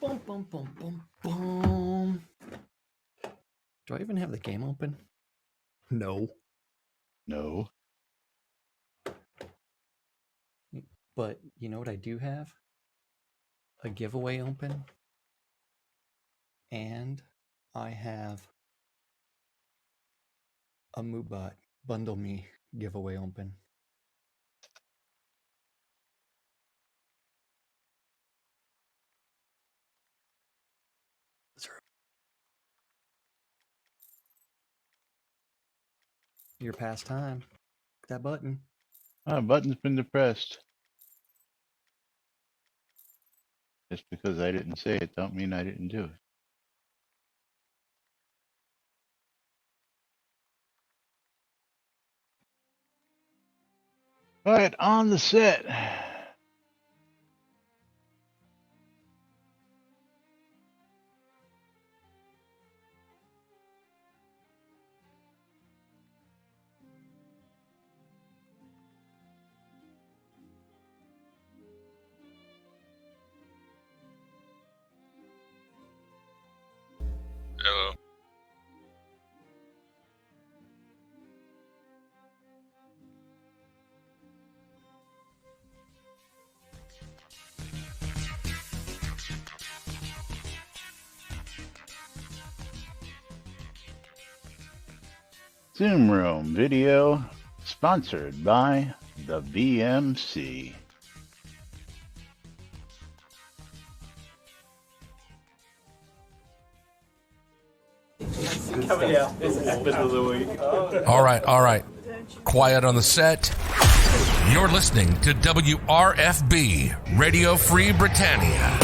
Boom, boom, boom, boom, boom. Do I even have the game open? No. No. But you know what I do have? A giveaway open. And I have a Moobot Bundle Me giveaway open. Your past time. That button. Button's been depressed. Just because I didn't say it, don't mean I didn't do it. All right, on the set. Hello. Zoom Room video sponsored by the VMC. All right. Quiet on the set. You're listening to WRFB, Radio Free Britannia.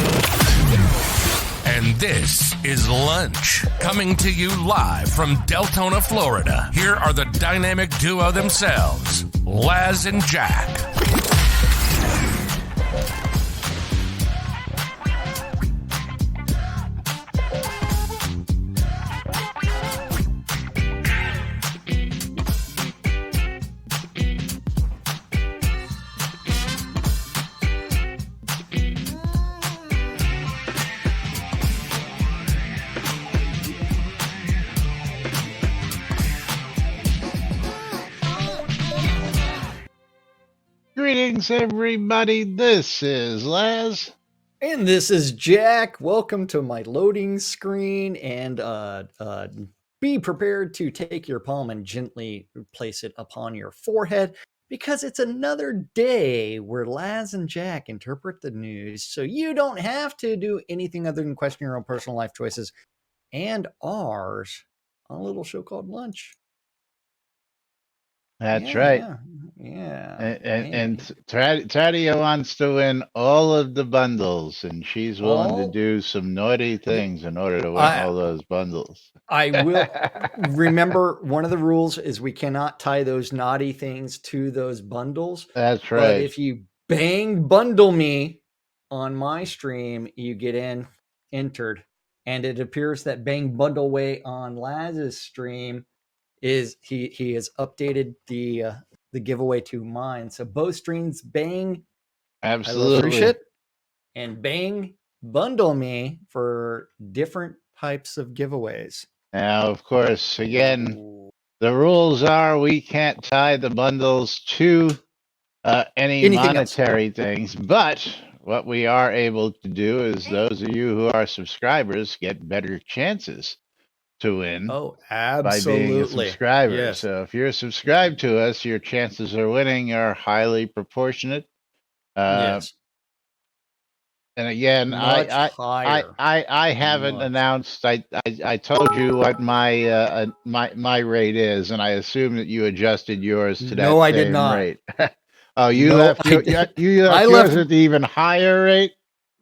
And this is Lunch, coming to you live from Deltona, Florida. Here are the dynamic duo themselves, Laz and Jack. Greetings, everybody. This is Laz. And this is Jack. Welcome to my loading screen. And be prepared to take your palm and gently place it upon your forehead, because it's another day where Laz and Jack interpret the news, so you don't have to do anything other than question your own personal life choices and ours on a little show called Lunch. That's right. Yeah. And Tadia wants to win all of the bundles, and she's willing to do some naughty things in order to win all those bundles. I will remember, one of the rules is we cannot tie those naughty things to those bundles. That's right. But if you bang bundle me on my stream, you get entered. And it appears that bang bundle way on Laz's stream is he has updated the giveaway to mine. So both streams bang, absolutely, and bang bundle me for different types of giveaways. Now, of course, again, the rules are we can't tie the bundles to anything monetary things, but what we are able to do is those of you who are subscribers get better chances to win. By being a subscriber. Yes. So if you're subscribed to us, your chances of winning are highly proportionate. Yes. And again, I haven't announced. I told you what my rate is, and I assume that you adjusted yours to that same I did not. rate. Oh, you left yours at the even higher rate?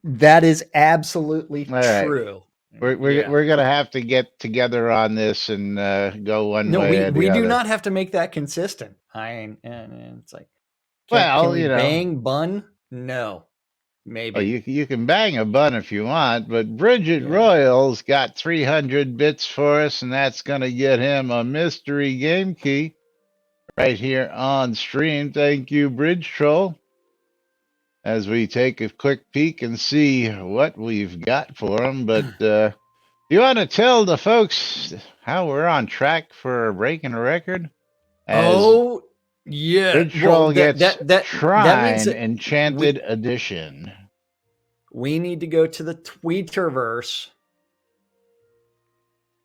That is absolutely true. We're gonna have to get together on this and go one way. No, we do not have to make that consistent. It's like, can we bang bun? No, maybe. Oh, you can bang a bun if you want, but Bridget Royals got 300 bits for us, and that's gonna get him a mystery game key right here on stream. Thank you, Bridge Troll. as we take a quick peek and see what we've got for them. But you want to tell the folks how we're on track for breaking a record? As Oh, yeah. Bridge Well, Troll gets that means Shrine that Enchanted Edition. we need to go to the Tweeterverse,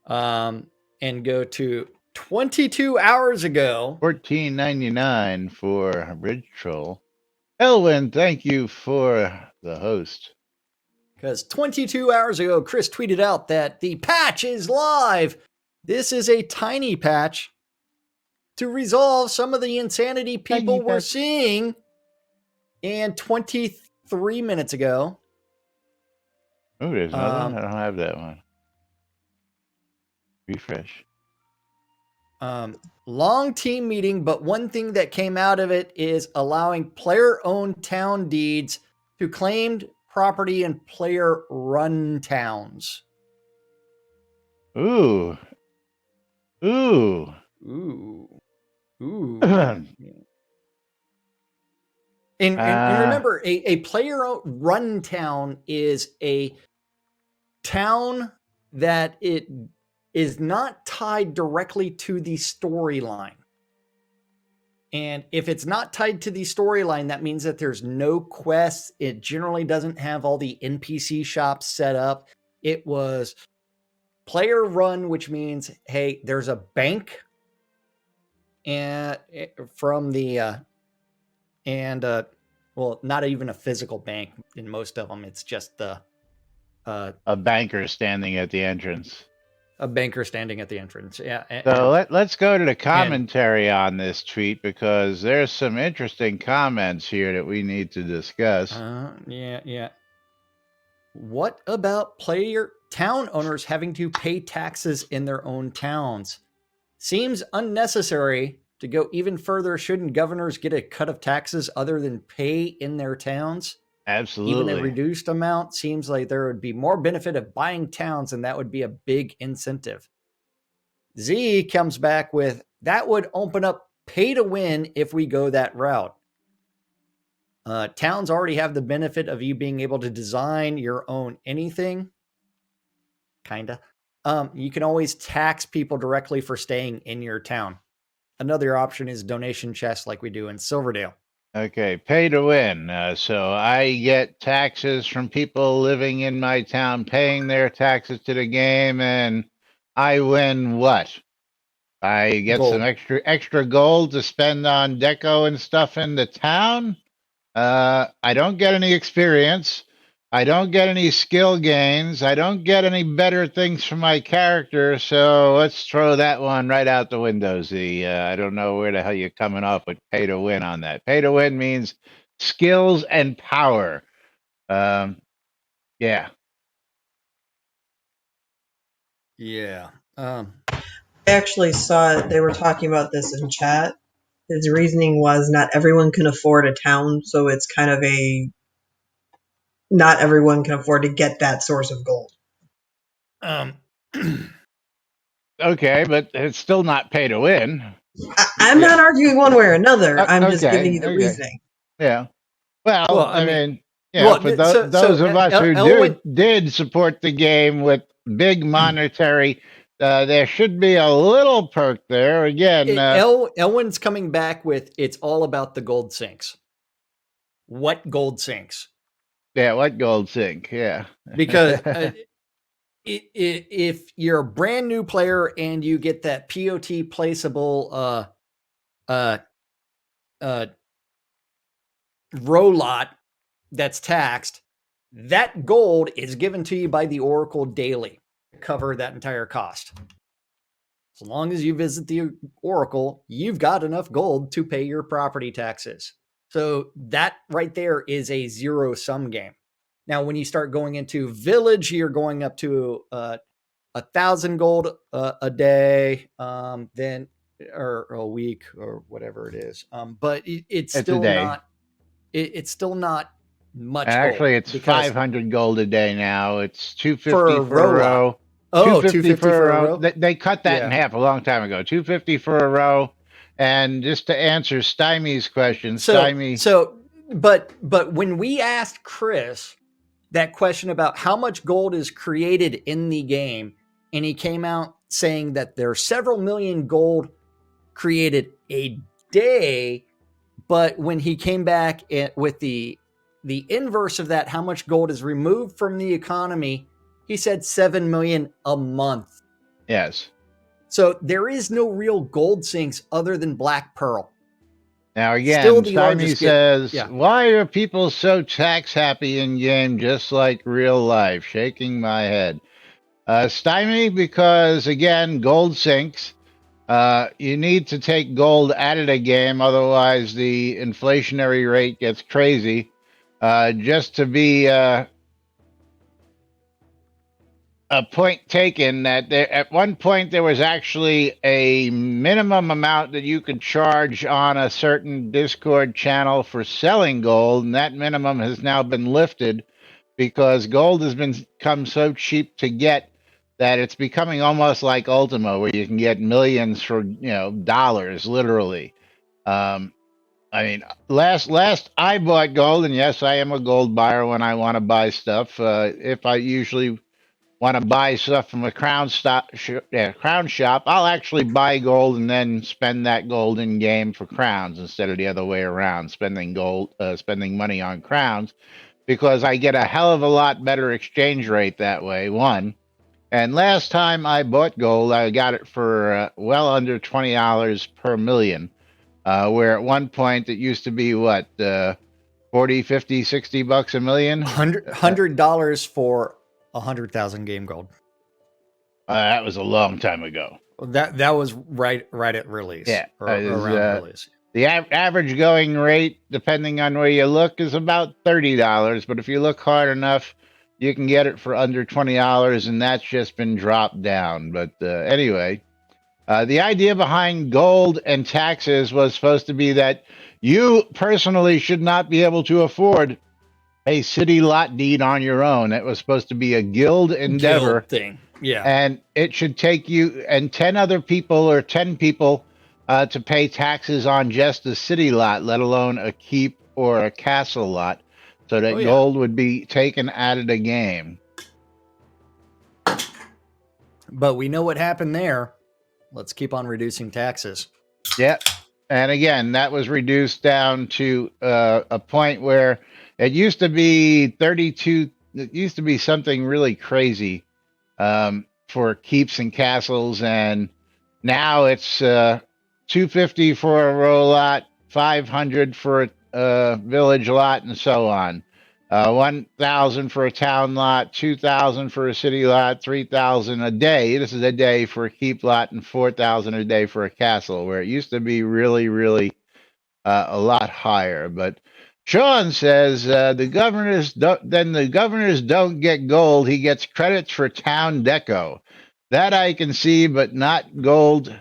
and go to 22 hours ago. $14.99 for Bridge Troll. Elwin, thank you for the host. Because 22 hours ago, Chris tweeted out that the patch is live. This is a tiny patch to resolve some of the insanity people were seeing. And 23 minutes ago. Oh, there's another one? I don't have that one. Refresh. Long team meeting, but one thing that came out of it is allowing player-owned town deeds to claimed property and player-run towns. Ooh. Ooh. And remember, a player-run town is a town that it is not tied directly to the storyline. And if it's not tied to the storyline, that means that there's no quests. It generally doesn't have all the NPC shops set up. It was player run, which means, hey, there's a bank and from the well, not even a physical bank in most of them. It's just the a banker standing at the entrance. A banker standing at the entrance. Yeah. So let's go to the commentary on this tweet, because there's some interesting comments here that we need to discuss. Yeah. What about town owners having to pay taxes in their own towns? Seems unnecessary. To go even further, shouldn't governors get a cut of taxes other than pay in their towns? Absolutely. Even a reduced amount seems like there would be more benefit of buying towns, and that would be a big incentive. Z comes back with, that would open up pay to win if we go that route. Towns already have the benefit of you being able to design your own anything. Kinda. You can always tax people directly for staying in your town. Another option is donation chests like we do in Silverdale. Okay, pay to win. So I get taxes from people living in my town, paying their taxes to the game, and I win what? I get Gold. some extra gold to spend on deco and stuff in the town. I don't get any experience. I don't get any skill gains. I don't get any better things for my character. So let's throw that one right out the window, Z. I don't know where the hell you're coming up with pay to win on that. Pay to win means skills and power. Yeah. Yeah. I actually saw they were talking about this in chat. His reasoning was not everyone can afford a town, so it's kind of not everyone can afford to get that source of gold. Okay, but it's still not pay to win. I'm not arguing one way or another. I'm just giving you the reasoning. Yeah. Well, I mean, for those of us who did support the game with big monetary, there should be a little perk there. Again, Elwin's coming back with, it's all about the gold sinks. What gold sinks? Yeah, what gold sink? Yeah. Because if you're a brand new player and you get that POT placeable row lot that's taxed, that gold is given to you by the Oracle daily to cover that entire cost. As long as you visit the Oracle, you've got enough gold to pay your property taxes. So that right there is a zero-sum game. Now, when you start going into Village, you're going up to 1,000 gold a day, then or a week or whatever it is. But it's still not. It's still not much. Actually, gold it's 500 gold a day now. It's 250 for a row. Oh, 250 for a row. They cut that in half a long time ago. 250 for a row. And just to answer Stymie's question, So but when we asked Chris that question about how much gold is created in the game, and he came out saying that there are several million gold created a day, but when he came back with the inverse of that, how much gold is removed from the economy, he said 7 million a month. Yes. So there is no real gold sinks other than Black Pearl. Now Still again, the Stymie largest says, why are people so tax happy in game just like real life? Shaking my head. Stymie, because again, gold sinks. You need to take gold out of the game, otherwise the inflationary rate gets crazy. Just to be a point taken that there, at one point there was actually a minimum amount that you could charge on a certain Discord channel for selling gold, and that minimum has now been lifted because gold has become so cheap to get that it's becoming almost like Ultima, where you can get millions for dollars, literally. I mean, last I bought gold, and yes, I am a gold buyer when I want to buy stuff. If I usually want to buy stuff from a crown shop, I'll actually buy gold and then spend that gold in game for crowns instead of the other way around, spending money on crowns, because I get a hell of a lot better exchange rate that way. One. And last time I bought gold, I got it for well under $20 per million, where at one point it used to be what, 40, 50, 60 bucks a million? $100 for 100,000 game gold. That was a long time ago. That was right at release. Yeah, around release. The average going rate, depending on where you look, is about $30. But if you look hard enough, you can get it for under $20, and that's just been dropped down. But anyway, the idea behind gold and taxes was supposed to be that you personally should not be able to afford a city lot deed on your own. It was supposed to be a guild endeavor thing. Yeah. And it should take you and 10 other people or 10 people to pay taxes on just a city lot, let alone a keep or a castle lot, so that gold would be taken out of the game. But we know what happened there. Let's keep on reducing taxes. Yep. And again, that was reduced down to a point where it used to be 32. It used to be something really crazy for keeps and castles, and now it's 250 for a row lot, 500 for a village lot, and so on. 1,000 for a town lot, 2,000 for a city lot, 3,000 a day. This is a day for a keep lot, and 4,000 a day for a castle, where it used to be really, really a lot higher. But Sean says the governors don't get gold. He gets credits for town deco. That I can see, but not gold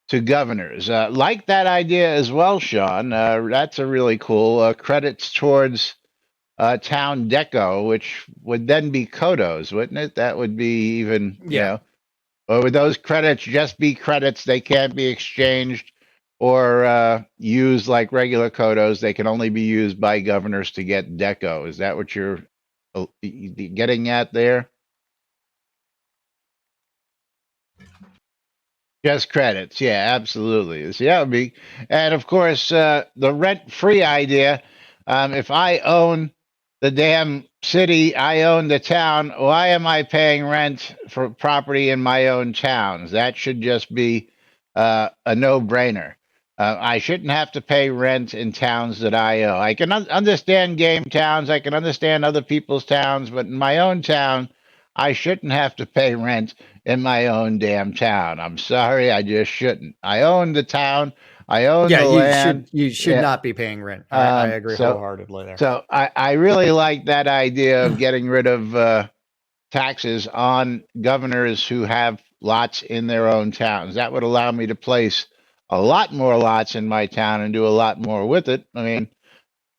to governors. Like that idea as well, Sean. That's a really cool credits towards town deco, which would then be Kodos, wouldn't it? That would be even, or would those credits just be credits? They can't be exchanged or used like regular Kodos. They can only be used by governors to get deco. Is that what you're getting at there? Just credits, yeah, absolutely. So that would be, and of course, the rent-free idea. If I own the damn city, I own the town. Why am I paying rent for property in my own towns? That should just be a no-brainer. I shouldn't have to pay rent in towns that I own. I can understand game towns. I can understand other people's towns, but in my own town, I shouldn't have to pay rent in my own damn town. I'm sorry, I just shouldn't. I own the town. I own the land. You should not be paying rent. I agree wholeheartedly there. So I really like that idea of getting rid of taxes on governors who have lots in their own towns. That would allow me to place a lot more lots in my town and do a lot more with it. I mean,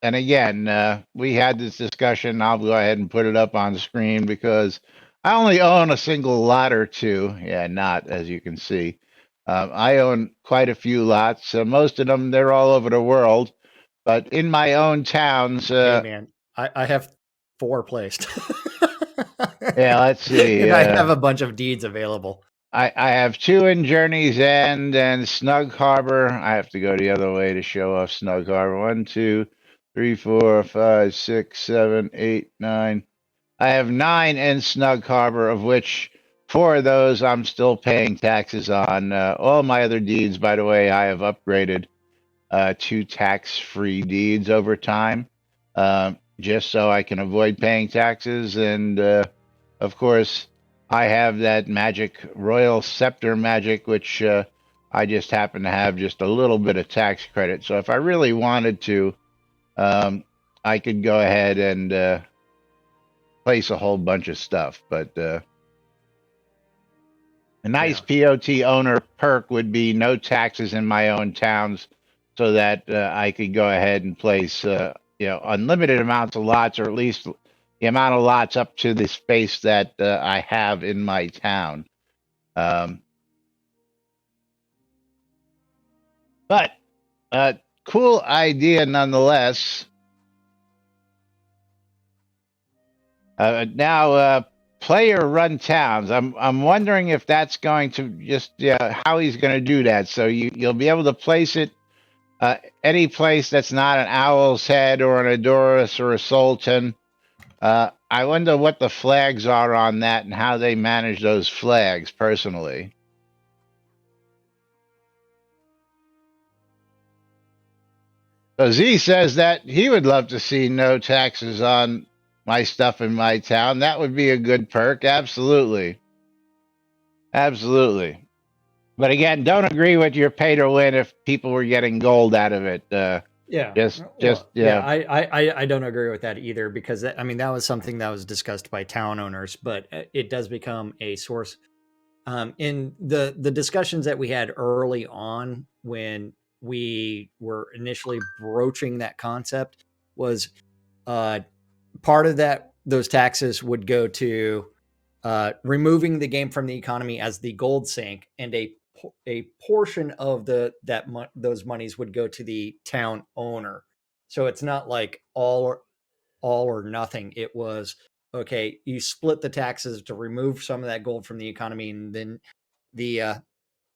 and again, we had this discussion. I'll go ahead and put it up on the screen because I only own a single lot or two. Yeah, not as you can see. I own quite a few lots. Most of them, they're all over the world. But in my own towns, Hey man, I have 4 placed. yeah, let's see. And I have a bunch of deeds available. I have 2 in Journey's End and Snug Harbor. I have to go the other way to show off Snug Harbor. 1, 2, 3, 4, 5, 6, 7, 8, 9. I have 9 in Snug Harbor, of which 4 of those I'm still paying taxes on. All my other deeds, by the way, I have upgraded to tax-free deeds over time, just so I can avoid paying taxes. And of course, I have that magic royal scepter magic, which I just happen to have just a little bit of tax credit. So if I really wanted to, I could go ahead and place a whole bunch of stuff. But a nice POT owner perk would be no taxes in my own towns, so that I could go ahead and place unlimited amounts of lots, or at least the amount of lots up to the space that I have in my town. But cool idea nonetheless. Now, player-run towns. I'm wondering if that's going to just how he's going to do that. So you'll be able to place it any place that's not an Owl's Head or an Adorus or a Sultan. I wonder what the flags are on that and how they manage those flags personally. So Z says that he would love to see no taxes on my stuff in my town. That would be a good perk. Absolutely. Absolutely. But again, don't agree with your pay to win if people were getting gold out of it. Yeah. I don't agree with that either, because that was something that was discussed by town owners, but it does become a source in the discussions that we had early on when we were initially broaching that concept. Was part of that, those taxes would go to removing the game from the economy as the gold sink, and a portion of those monies would go to the town owner. So it's not like all or nothing. It was, okay, you split the taxes to remove some of that gold from the economy, and then the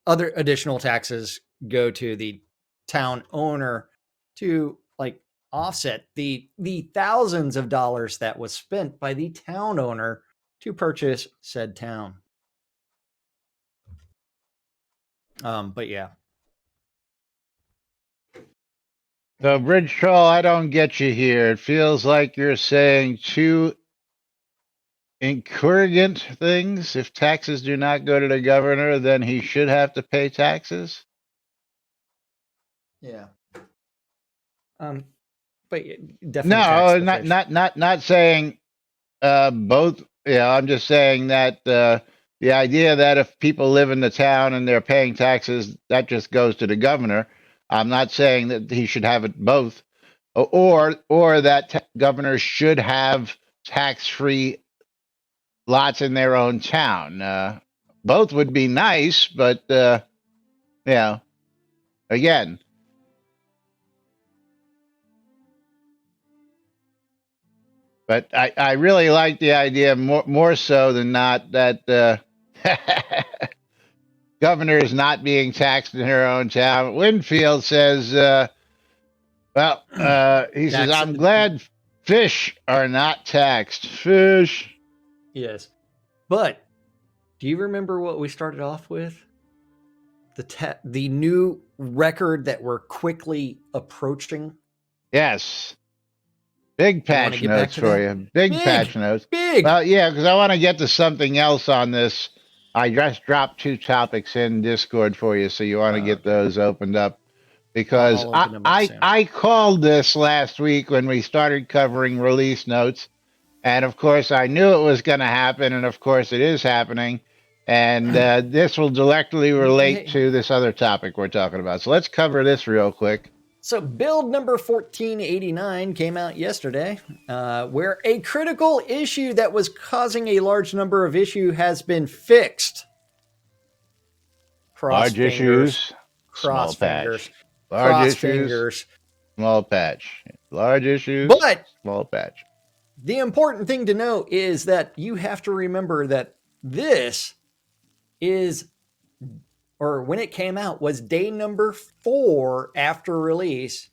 other additional taxes go to the town owner to like offset the thousands of dollars that was spent by the town owner to purchase said town. But yeah. So, Bridge Troll, I don't get you here. It feels like you're saying 2 incoherent things. If taxes do not go to the governor, then he should have to pay taxes. Yeah. But definitely. No, not saying both. Yeah, I'm just saying that the idea that if people live in the town and they're paying taxes, that just goes to the governor. I'm not saying that he should have it both, or that governors should have tax-free lots in their own town. Both would be nice, but again. But I really like the idea more so than not that governors not being taxed in their own town. Winfield says, he says, I'm glad fish are not taxed. Fish. Yes. But do you remember what we started off with? The new record that we're quickly approaching? Yes. Big patch notes for you. Big patch notes. Big. Well, yeah, because I want to get to something else on this. I just dropped 2 topics in Discord for you, so you want to get those opened up. Because I called this last week when we started covering release notes. And, of course, I knew it was going to happen, and, of course, it is happening. And this will directly relate to this other topic we're talking about. So let's cover this real quick. So build number 1489 came out yesterday, where a critical issue that was causing a large number of issues has been fixed. Large issues, small patch. Large issues. Small patch. Large issues, But small patch. the important thing to know is that you have to remember that this is, or when it came out, was day number 4 after release.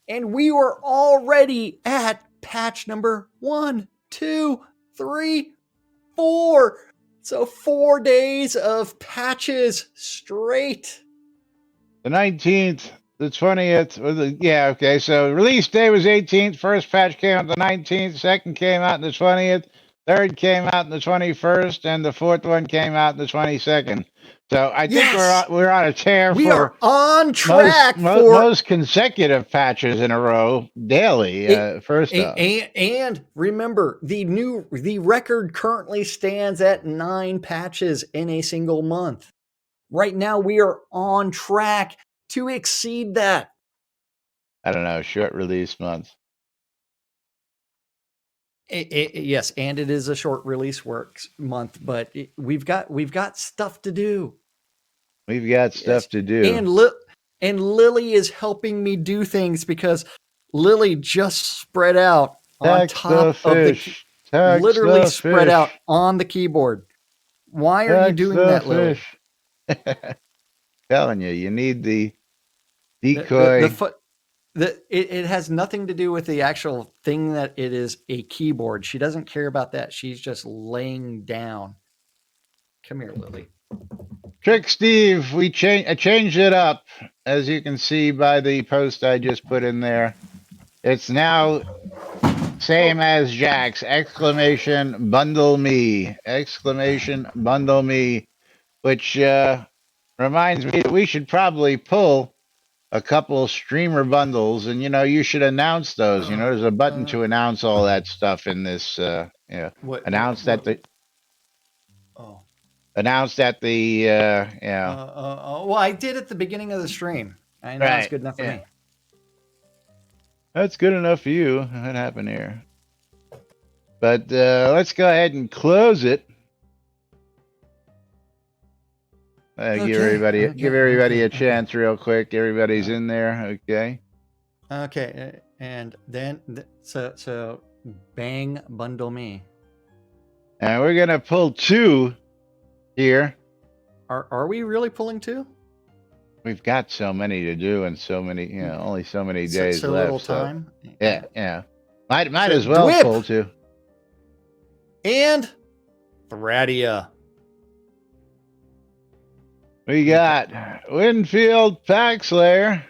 And we were already at patch number 1, 2, 3, 4. So 4 days of patches straight. The 19th, the 20th, yeah, okay. So release day was 18th. First patch came out the 19th. Second came out the 20th. Third came out the 21st, and the fourth one came out the 22nd. So I think we're on a tear We for are on track for most consecutive patches in a row daily. First off, and remember, the record currently stands at 9 patches in a single month. Right now, we are on track to exceed that. I don't know, short release month. Yes, and it is a short release works month, but we've got stuff to do. We've got stuff to do. And Lily is helping me do things because Lily just spread out on top of the literally spread out on the keyboard. Why are you doing that, Lily? Telling you, you need the decoy. It has nothing to do with the actual thing that it is a keyboard. She doesn't care about that. She's just laying down. Come here, Lily. Trick Steve, I changed it up, as you can see by the post I just put in there. It's now same as Jack's, exclamation bundle me, exclamation bundle me, which reminds me that we should probably pull a couple streamer bundles, and you should announce those. There's a button to announce all that stuff in this. Announce that the. Oh. Announced at the well, I did at the beginning of the stream. I know it's good enough for me. That's good enough for you. What happened here? But let's go ahead and close it. Give everybody a chance real quick. Everybody's in there. Okay, and then so bang bundle me. And we're gonna pull 2 here. Are we really pulling 2? We've got so many to do and so many, only so many days so left. Little time. Yeah. Might as well pull 2. And Thradia. We got Winfield Paxlayer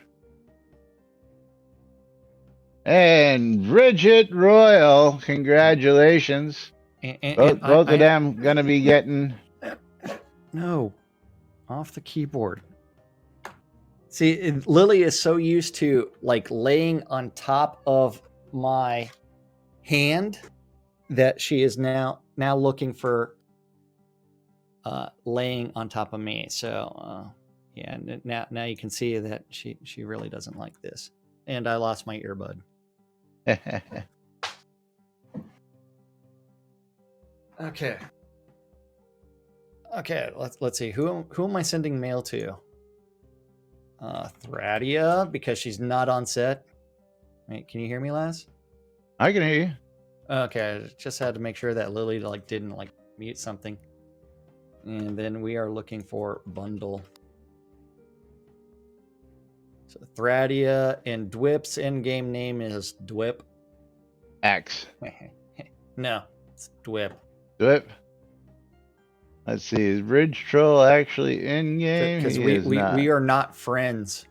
and Bridget Royal. Congratulations. Both of them going to be getting... No. Off the keyboard. See, Lily is so used to laying on top of my hand that she is now looking for laying on top of me. So yeah, now you can see that she really doesn't like this. And I lost my earbud. Okay, let's see. Who am I sending mail to? Thradia, because she's not on set. Wait, can you hear me, Laz? I can hear you. Okay, I just had to make sure that Lily didn't mute something. And then we are looking for bundle. So Thradia, and Dwip's in-game name is Dwip. X. No, it's Dwip. Dwip. Let's see, is Bridge Troll actually in game? Because we are not friends.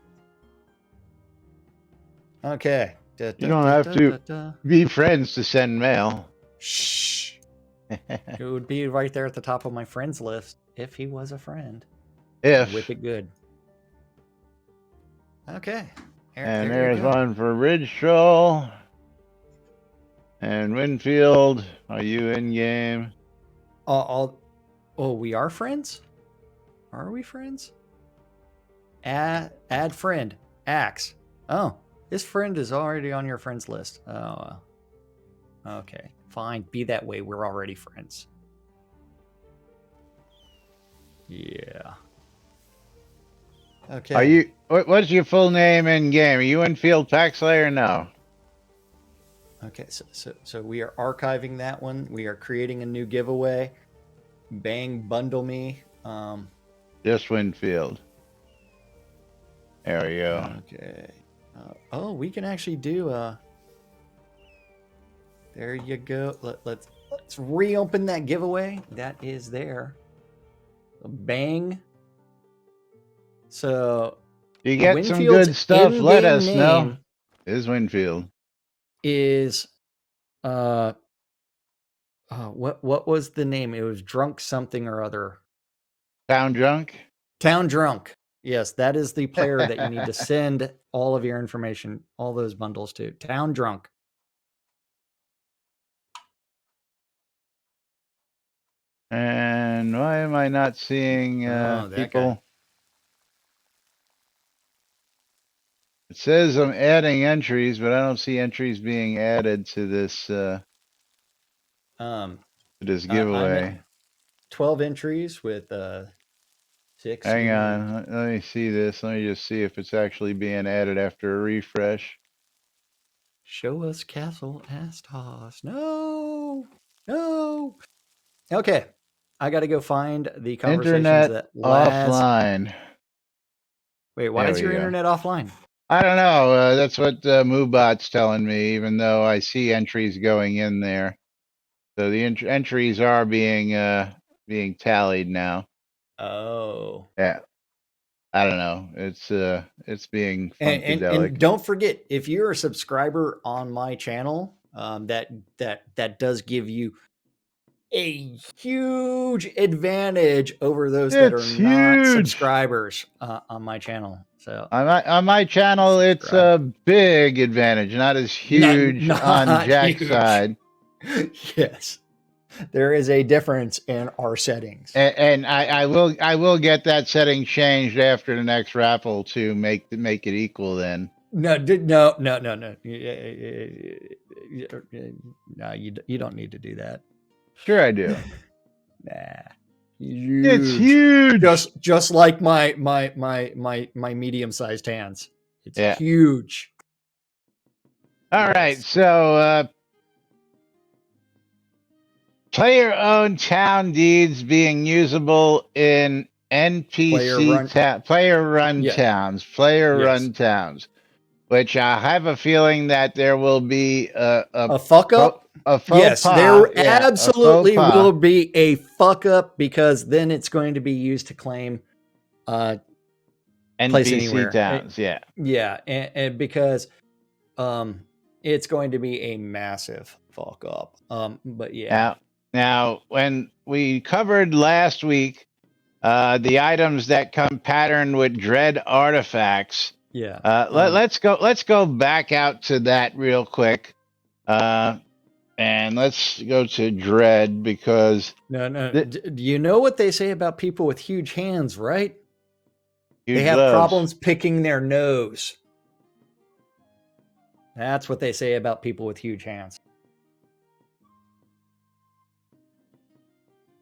Okay. You don't have to be friends to send mail. Shh. It would be right there at the top of my friends list if he was a friend. Whip it good. Okay. And there's one for Bridge Troll. And Winfield, are you in game? Oh, we are friends? Are we friends? Add friend. Axe. Oh, this friend is already on your friends list. Oh, okay. Fine. Be that way. We're already friends. Yeah. Okay. Are you? What's your full name in game? Are you in Field Pack Slayer? No. Okay. So we are archiving that one. We are creating a new giveaway. Bang bundle me. Just Winfield. There we go. Okay. Oh, we can actually do. There you go. Let's reopen that giveaway. That is there. Bang. So You get some Winfield's good stuff. Let in-game us know. name Is Winfield. is what was the name? It was Drunk something or other. Town Drunk? Town Drunk. Yes, that is the player that you need to send all of your information, all those bundles to. Town Drunk. And why am I not seeing people? Guy. It says I'm adding entries, but I don't see entries being added to this giveaway. 12 entries with 6. Hang on, let me see this. Let me just see if it's actually being added after a refresh. Show us Castle Astos. No. Okay. I got to go find the conversations Internet that Laz... offline. Wait, why is your internet offline? I don't know. That's what MooBot's telling me, even though I see entries going in there. So the entries are being tallied now. Oh. Yeah. I don't know. It's being funkadelic. And don't forget, if you're a subscriber on my channel, that does give you a huge advantage over those that are not subscribers on my channel. So on my channel, it's a big advantage, not as huge not on Jack's side. Yes, there is a difference in our settings, and I will get that setting changed after the next raffle to make it equal. Then no, you don't need to do that. Sure, I do. Nah. Huge. It's huge. Just like my medium-sized hands. It's huge. All right, so player-owned town deeds being usable in NPC player-run towns, which I have a feeling that there will be a fuck up. Yes, there absolutely will be a fuck up, because then it's going to be used to claim NPC place anywhere. towns. And because it's going to be a massive fuck up. But yeah. Now when we covered last week the items that come patterned with dread artifacts. Yeah. Let's go back out to that real quick. And let's go to dread, because do you know what they say about people with huge hands, right? Huge they have loves. Problems picking their nose. That's what they say about people with huge hands.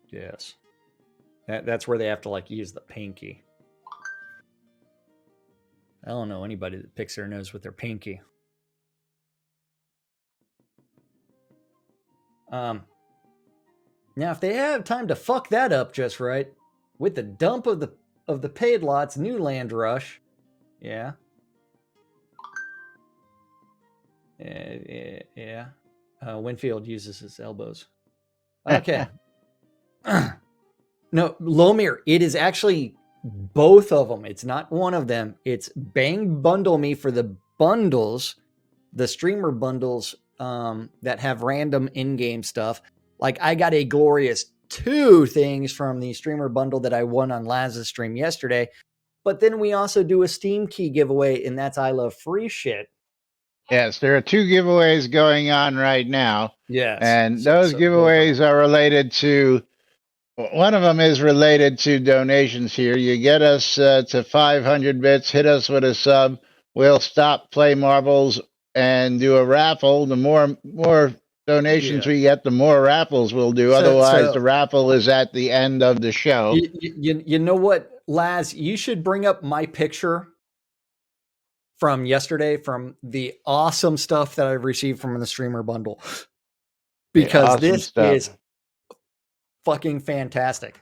Yes. That's where they have to like use the pinky. I don't know anybody that picks their nose with their pinky. Now, if they have time to fuck that up just right, with the dump of the paid lots, new land rush, yeah. Winfield uses his elbows. Okay. No, Lomir, it is actually both of them. It's not one of them. It's bang bundle me for the bundles, the streamer bundles that have random in-game stuff. Like I got a glorious 2 things from the streamer bundle that I won on Laz's stream yesterday. But then we also do a Steam key giveaway, and that's I Love Free Shit. Yes, there are 2 giveaways going on right now. Yes. And those giveaways are related to, one of them is related to donations here. You get us to 500 bits, hit us with a sub, we'll stop Play Marbles and do a raffle. The more donations we get, the more raffles we'll do. Otherwise, the raffle is at the end of the show. You know what? Laz, you should bring up my picture from yesterday from the awesome stuff that I've received from the streamer bundle, because awesome this stuff. is fucking fantastic.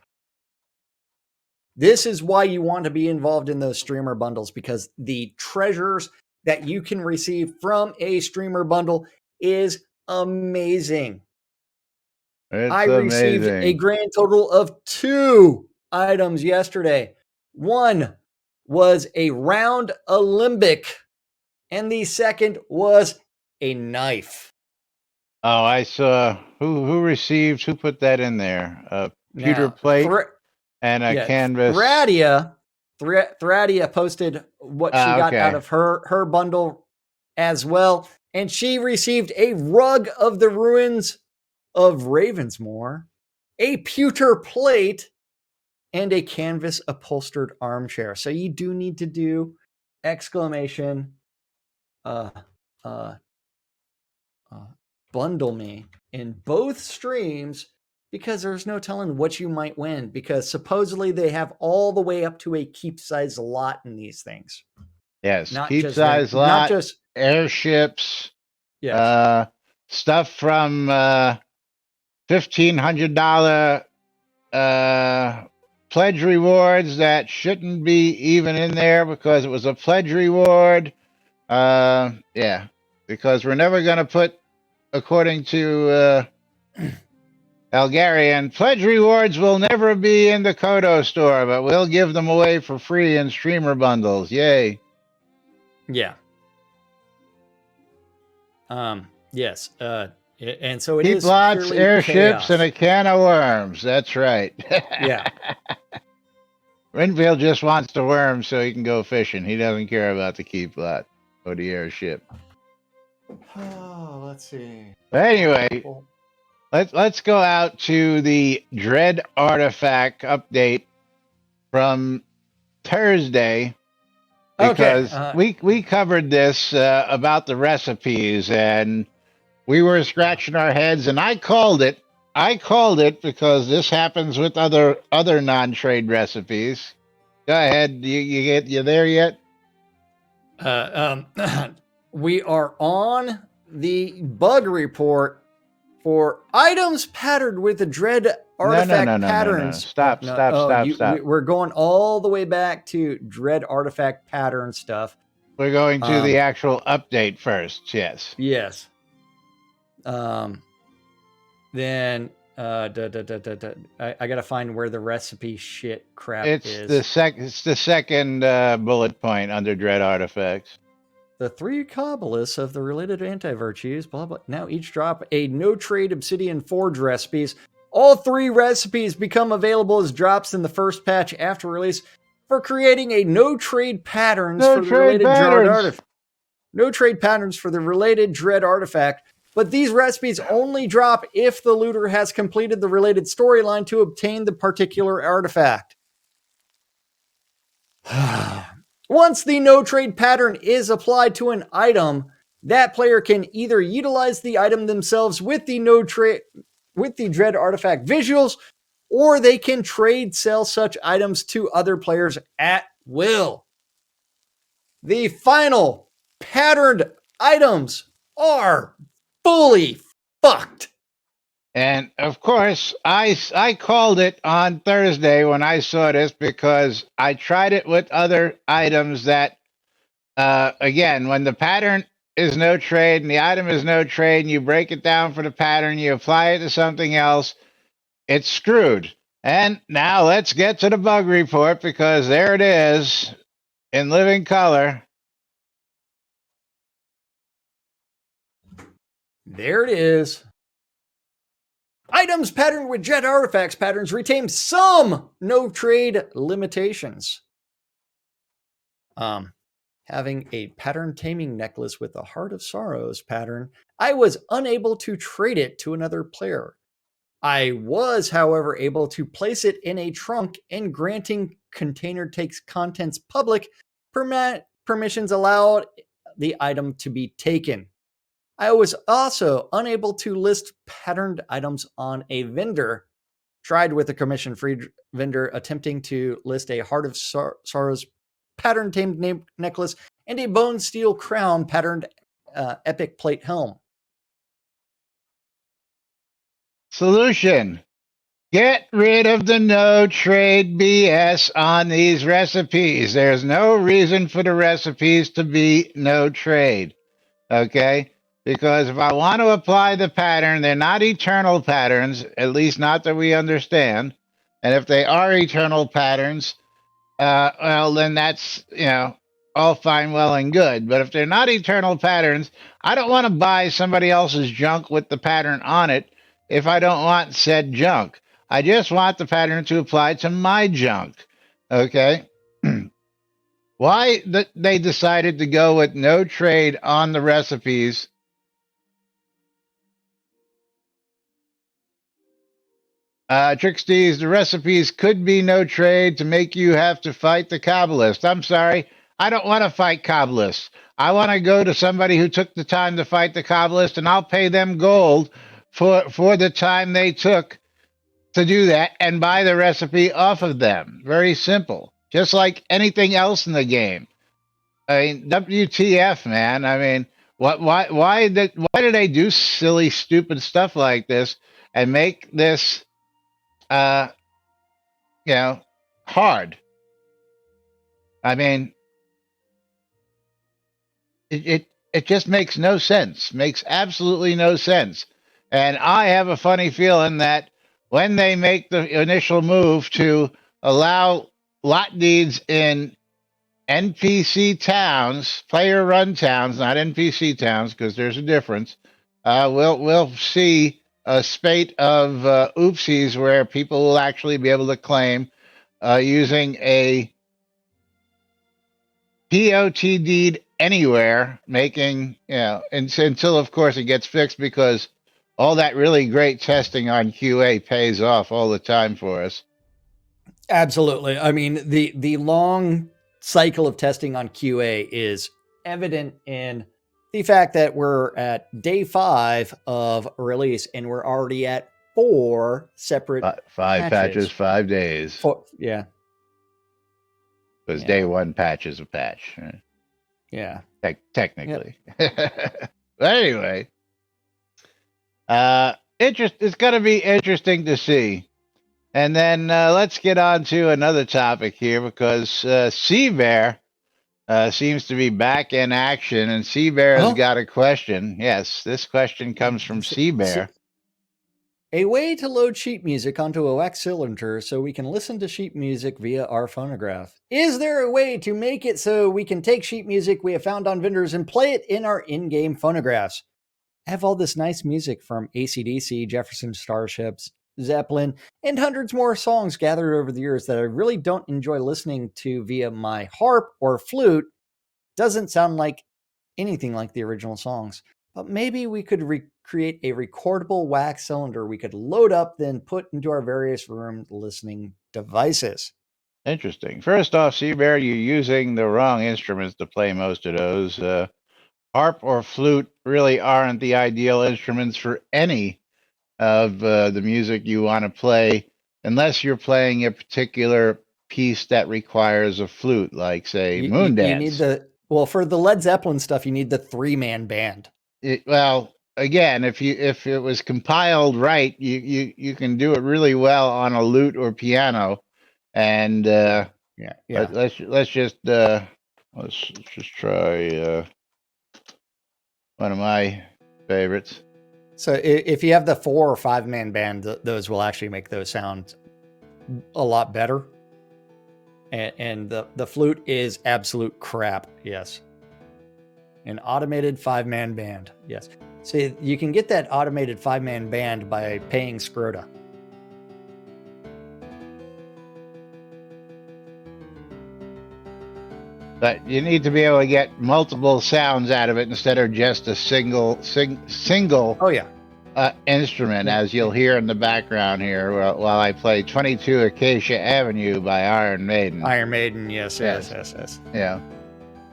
This is why you want to be involved in those streamer bundles, because the treasures that you can receive from a streamer bundle is amazing. I received a grand total of 2 items yesterday. One was a round alembic, and the second was a knife. Oh, I saw who put that in there? A pewter plate and a canvas. Thradia posted what she got out of her bundle as well, and she received a rug of the ruins of Ravensmoor, a pewter plate, and a canvas upholstered armchair. So you do need to do exclamation bundle me in both streams, because there's no telling what you might win, because supposedly they have all the way up to a keep size lot in these things. Yes, not keep size lot, not just airships. Yes. Stuff from $1,500 pledge rewards that shouldn't be even in there because it was a pledge reward. Yeah, because we're never going to put, according to Algarian, pledge rewards will never be in the Kodo store, but we'll give them away for free in streamer bundles. Yay. Yeah. Yes. And so it keep is lots, airships, chaos. and a can of worms. That's right. Yeah. Renfield just wants the worms so he can go fishing. He doesn't care about the keep lot or the airship. Oh, let's see. But anyway, let's go out to the Dread Artifact update from Thursday, because we covered this about the recipes, and we were scratching our heads, and I called it. Because this happens with other non-trade recipes. Go ahead. You there yet? We are on the bug report for items patterned with the Dread Artifact patterns. Stop. We're going all the way back to Dread Artifact pattern stuff. We're going to the actual update first. Yes. Yes. Then I gotta find where the recipe shit crap is. It's the second bullet point under Dread Artifacts. The 3 Kabbalists of the related anti-virtues, blah, blah. Now each drop a no-trade Obsidian Forge recipes. All 3 recipes become available as drops in the first patch after release for creating a no-trade patterns for the related Dread Artifact. No-trade patterns for the related Dread Artifact. But these recipes only drop if the looter has completed the related storyline to obtain the particular artifact. Once the no-trade pattern is applied to an item, that player can either utilize the item themselves with the Dread Artifact visuals, or they can sell such items to other players at will. The final patterned items are fully fucked. And of course, I called it on Thursday when I saw this, because I tried it with other items that, again, when the pattern is no trade and the item is no trade, and you break it down for the pattern, you apply it to something else, it's screwed. And now let's get to the bug report, because there it is in living color. There it is. Items patterned with Dread Artifacts patterns retain some no-trade limitations. Having a pattern taming necklace with the Heart of Sorrows pattern, I was unable to trade it to another player. I was, however, able to place it in a trunk, and granting container takes contents public permissions allowed the item to be taken. I was also unable to list patterned items on a vendor. Tried with a commission-free vendor attempting to list a Heart of Sorrows pattern tamed necklace and a bone steel crown patterned epic plate helm. Solution. Get rid of the no trade BS on these recipes. There's no reason for the recipes to be no trade. Okay? Because if I want to apply the pattern, they're not eternal patterns, at least not that we understand. And if they are eternal patterns, well, then that's, all fine, well, and good. But if they're not eternal patterns, I don't want to buy somebody else's junk with the pattern on it if I don't want said junk. I just want the pattern to apply to my junk. Okay? Why they decided to go with no trade on the recipes? Tricksties, the recipes could be no trade to make you have to fight the Kabbalist. I'm sorry, I don't want to fight Kabbalists. I want to go to somebody who took the time to fight the Kabbalist, and I'll pay them gold for the time they took to do that and buy the recipe off of them. Very simple. Just like anything else in the game. I mean, WTF, man. I mean, why did they do silly, stupid stuff like this and make this hard? I mean, it just makes no sense. Makes absolutely no sense. And I have a funny feeling that when they make the initial move to allow lot deeds in NPC towns, player-run towns, not NPC towns, because there's a difference, we'll see a spate of oopsies where people will actually be able to claim using a POT deed anywhere, making, until, of course, it gets fixed, because all that really great testing on QA pays off all the time for us. Absolutely. I mean, the long cycle of testing on QA is evident in the fact that we're at day 5 of release and we're already at 4 separate five patches, 5 days. Yeah. Because day 1 patch is a patch. Yeah. Technically. Yep. But anyway, it's going to be interesting to see. And then let's get on to another topic here, because Seabear seems to be back in action, and Seabear has got a question. Yes, this question comes from Seabear. A way to load sheet music onto a wax cylinder so we can listen to sheet music via our phonograph. Is there a way to make it so we can take sheet music we have found on vendors and play it in our in-game phonographs? I have all this nice music from AC/DC, Jefferson Starships, Zeppelin, and hundreds more songs gathered over the years that I really don't enjoy listening to via my harp or flute. Doesn't sound like anything like the original songs. But maybe we could create a recordable wax cylinder we could load up, then put into our various room listening devices. Interesting. First off, Seabear, you're using the wrong instruments to play most of those. Harp or flute really aren't the ideal instruments for any of the music you want to play, unless you're playing a particular piece that requires a flute, like, say, Moondance. For the Led Zeppelin stuff, you need the 3-man band. Again, if it was compiled right, you can do it really well on a lute or piano. And let's just try one of my favorites. So if you have the 4 or 5-man band, those will actually make those sound a lot better. And the flute is absolute crap. Yes. An automated 5-man band. Yes. So you can get that automated 5-man band by paying Scroda. But you need to be able to get multiple sounds out of it instead of just a single instrument, as you'll hear in the background here while I play 22 Acacia Avenue by Iron Maiden. Iron Maiden, yes. Yeah.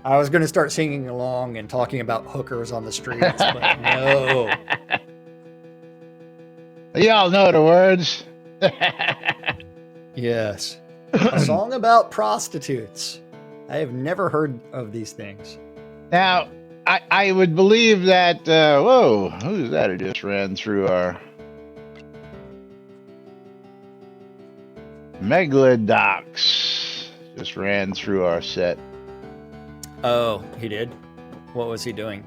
I was going to start singing along and talking about hookers on the streets, but no. Y'all know the words. Yes. A song about prostitutes. I have never heard of these things. Now, I would believe that. Whoa, who's that who just ran through our Megalodox? Just ran through our set. Oh, he did? What was he doing?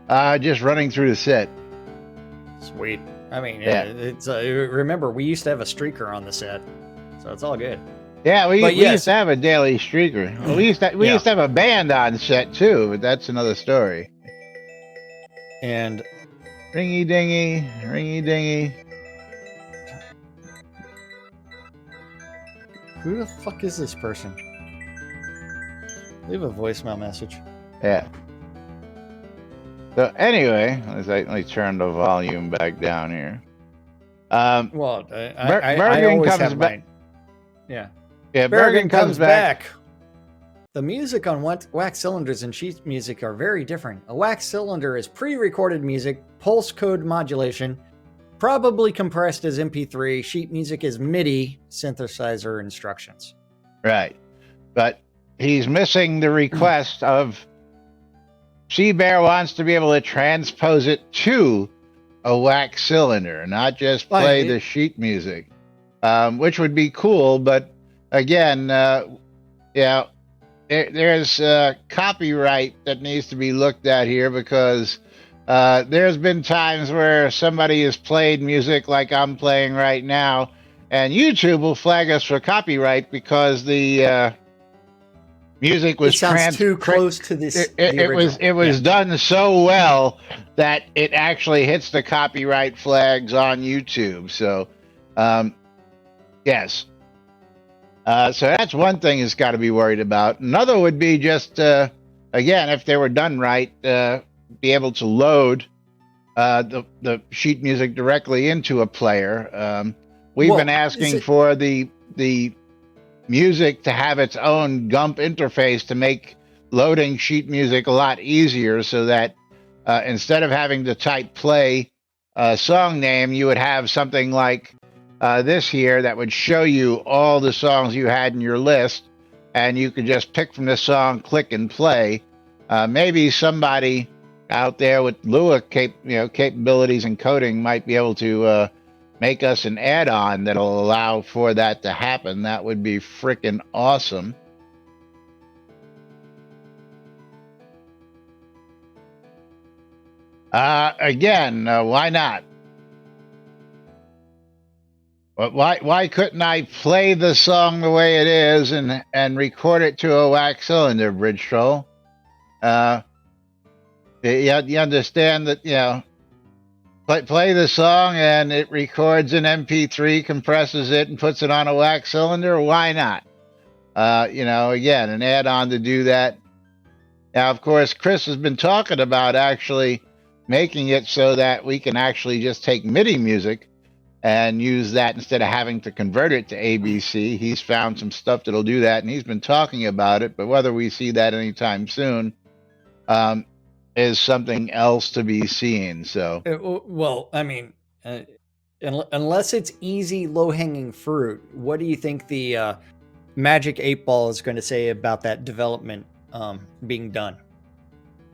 Just running through the set. Sweet. I mean, Yeah. it's remember, we used to have a streaker on the set, so it's all good. Yeah, we yes. used to have a daily streaker. Well, we used to have a band on set too, but that's another story. And ringy dingy. Who the fuck is this person? Leave a voicemail message. Yeah. So anyway, let me turn the volume back down here. Well, I Bergen always comes have back. mine. Yeah. Yeah, Bergen comes back. The music on wax cylinders and sheet music are very different. A wax cylinder is pre-recorded music, pulse code modulation, probably compressed as MP3. Sheet music is MIDI synthesizer instructions. Right. But he's missing the request of Seabear wants to be able to transpose it to a wax cylinder, not just play the sheet music, which would be cool. But again, there's copyright that needs to be looked at here, because there's been times where somebody has played music like I'm playing right now, and YouTube will flag us for copyright because the music was too close to this. It was done so well that it actually hits the copyright flags on YouTube. So, yes. So that's one thing that's got to be worried about. Another would be just, again, if they were done right, be able to load the sheet music directly into a player. We've been asking for the music to have its own GUMP interface to make loading sheet music a lot easier, so that instead of having to type play song name, you would have something like this here that would show you all the songs you had in your list, and you could just pick from the song, click and play. Maybe somebody out there with Lua capabilities and coding might be able to make us an add-on that'll allow for that to happen. That would be freaking awesome. Again, why not? But why couldn't I play the song the way it is and record it to a wax cylinder, Bridge Troll? You understand that, play the song and it records an MP3, compresses it, and puts it on a wax cylinder. Why not? Again, an add-on to do that. Now, of course, Chris has been talking about actually making it so that we can actually just take MIDI music and use that instead of having to convert it to ABC. He's found some stuff that'll do that, and he's been talking about it. But whether we see that anytime soon is something else to be seen. So, well, I mean, unless it's easy, low-hanging fruit, what do you think the Magic 8-Ball is going to say about that development being done?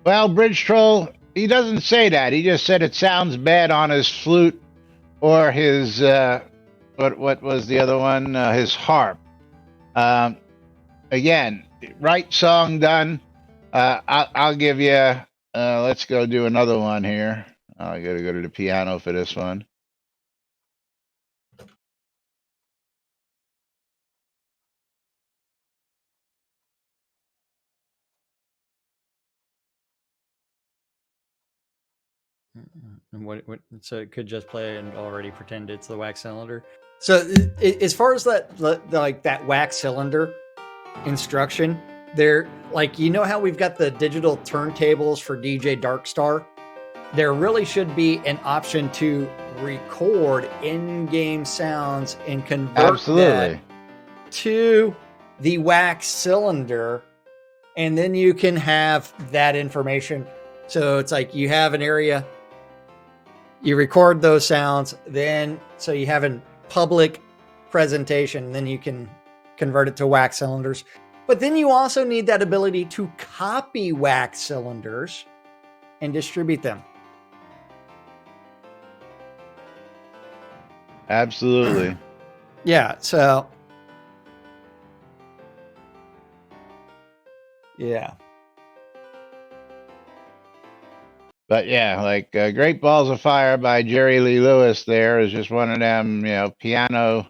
Well, Bridge Troll, he doesn't say that. He just said it sounds bad on his flute or his what was the other one? His harp. Again, right song done. I'll give you. Let's go do another one here. I got to go to the piano for this one. And so it could just play and already pretend it's the wax cylinder. So as far as that wax cylinder instruction, there, how we've got the digital turntables for DJ Darkstar, there really should be an option to record in-game sounds and convert that to the wax cylinder, and then you can have that information. So it's like you have an area You record those sounds, then so you have a public presentation, then you can convert it to wax cylinders. But then you also need that ability to copy wax cylinders and distribute them. Absolutely. Yeah, so yeah. But yeah, like Great Balls of Fire by Jerry Lee Lewis there is just one of them, piano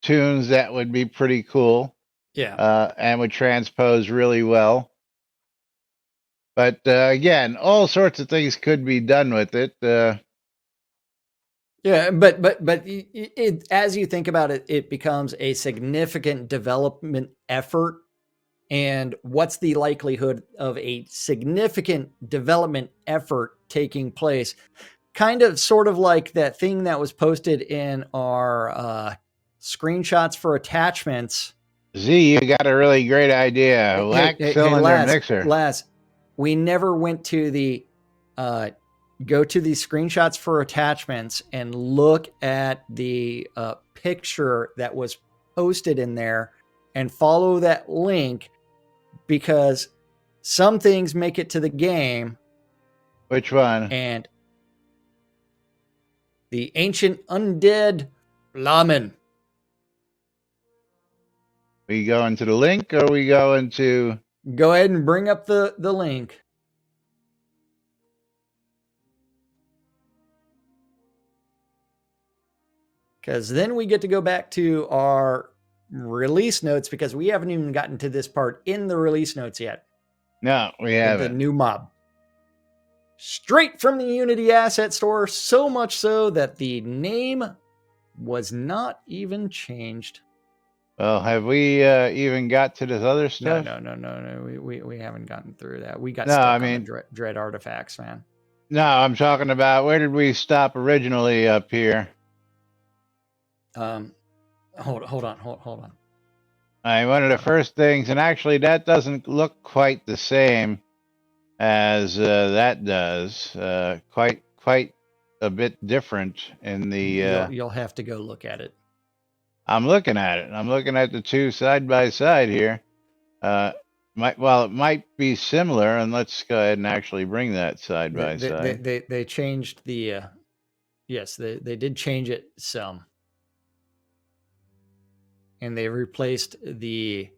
tunes that would be pretty cool. Yeah. And would transpose really well. But again, all sorts of things could be done with it. Yeah, but it, as you think about it, it becomes a significant development effort. And what's the likelihood of a significant development effort taking place? Kind of sort of like that thing that was posted in our screenshots for attachments. Z, you got a really great idea. Wax cylinder mixer. Laz, we never went to the go to the screenshots for attachments and look at the picture that was posted in there and follow that link, because some things make it to the game. Which one? And the ancient undead Flamen. We go into the link, or we go into... Go ahead and bring up the link. Because then we get to go back to our release notes, because we haven't even gotten to this part in the release notes yet. No, we haven't. The new mob. Straight from the Unity Asset Store, so much so that the name was not even changed. Well, have we even got to this other stuff? No. We haven't gotten through that. We got stuck on the Dread Artifacts, man. No, I'm talking about, where did we stop originally up here? Hold on. One of the first things, and actually that doesn't look quite the same as that does. Quite a bit different in the... You'll have to go look at it. I'm looking at it. I'm looking at the two side by side here. It might be similar, and let's go ahead and actually bring that side by side. They changed the... yes, they did change it some. And they replaced the